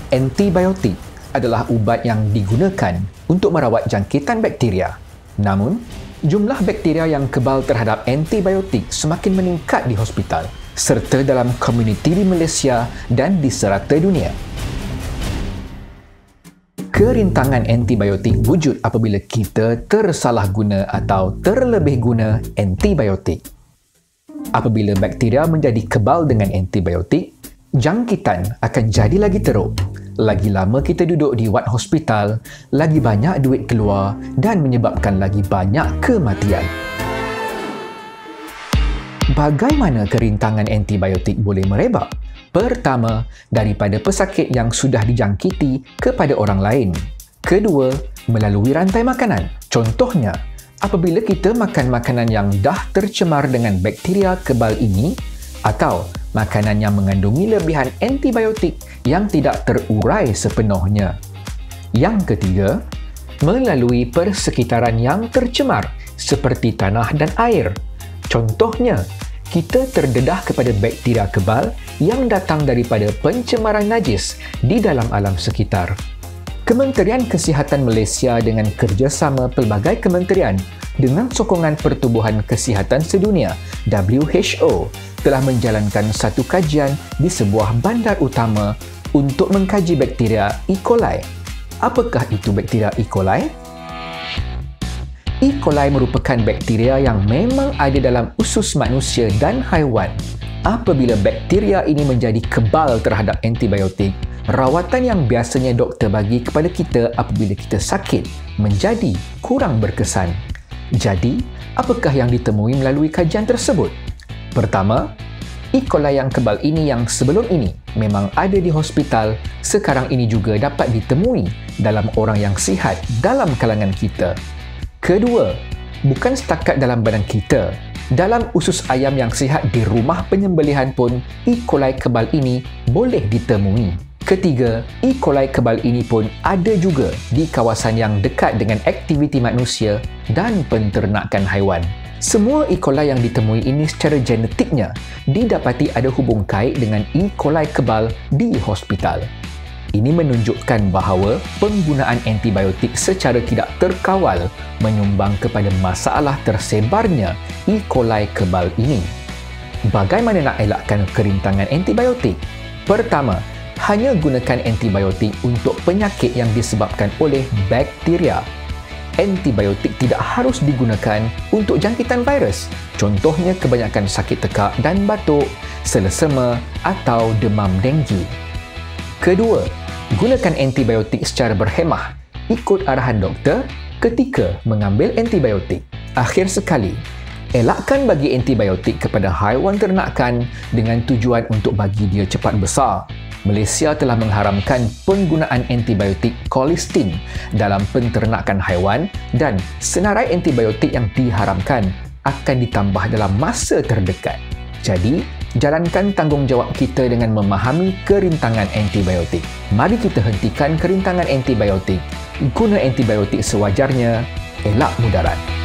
Antibiotik adalah ubat yang digunakan untuk merawat jangkitan bakteria. Namun, jumlah bakteria yang kebal terhadap antibiotik semakin meningkat di hospital serta dalam komuniti di Malaysia dan di serata dunia. Kerintangan antibiotik wujud apabila kita tersalahguna atau terlebih guna antibiotik. Apabila bakteria menjadi kebal dengan antibiotik, jangkitan akan jadi lagi teruk. Lagi lama kita duduk di wad hospital, lagi banyak duit keluar dan menyebabkan lagi banyak kematian. Bagaimana kerintangan antibiotik boleh merebak? Pertama, daripada pesakit yang sudah dijangkiti kepada orang lain. Kedua, melalui rantai makanan. Contohnya, apabila kita makan makanan yang dah tercemar dengan bakteria kebal ini atau makanan yang mengandungi lebihan antibiotik yang tidak terurai sepenuhnya. Yang ketiga, melalui persekitaran yang tercemar seperti tanah dan air. Contohnya, kita terdedah kepada bakteria kebal yang datang daripada pencemaran najis di dalam alam sekitar. Kementerian Kesihatan Malaysia dengan kerjasama pelbagai kementerian dengan sokongan Pertubuhan Kesihatan Sedunia (WHO) telah menjalankan satu kajian di sebuah bandar utama untuk mengkaji bakteria E. coli. Apakah itu bakteria E. coli? E. coli merupakan bakteria yang memang ada dalam usus manusia dan haiwan. Apabila bakteria ini menjadi kebal terhadap antibiotik, rawatan yang biasanya doktor bagi kepada kita apabila kita sakit menjadi kurang berkesan. Jadi, apakah yang ditemui melalui kajian tersebut? Pertama, E. coli yang kebal ini yang sebelum ini memang ada di hospital, sekarang ini juga dapat ditemui dalam orang yang sihat dalam kalangan kita. Kedua, bukan setakat dalam badan kita. Dalam usus ayam yang sihat di rumah penyembelihan pun, E. coli kebal ini boleh ditemui. Ketiga, E. coli kebal ini pun ada juga di kawasan yang dekat dengan aktiviti manusia dan penternakan haiwan. Semua E. coli yang ditemui ini secara genetiknya didapati ada hubung kait dengan E. coli kebal di hospital. Ini menunjukkan bahawa penggunaan antibiotik secara tidak terkawal menyumbang kepada masalah tersebarnya E. coli kebal ini. Bagaimana nak elakkan kerintangan antibiotik? Pertama, hanya gunakan antibiotik untuk penyakit yang disebabkan oleh bakteria. Antibiotik tidak harus digunakan untuk jangkitan virus. Contohnya kebanyakan sakit tekak dan batuk, selesema atau demam denggi. Kedua, gunakan antibiotik secara berhemah. Ikut arahan doktor ketika mengambil antibiotik. Akhir sekali, elakkan bagi antibiotik kepada haiwan ternakan dengan tujuan untuk bagi dia cepat besar. Malaysia telah mengharamkan penggunaan antibiotik colistin dalam penternakan haiwan dan senarai antibiotik yang diharamkan akan ditambah dalam masa terdekat. Jadi, jalankan tanggungjawab kita dengan memahami kerintangan antibiotik. Mari kita hentikan kerintangan antibiotik. Guna antibiotik sewajarnya, elak mudarat.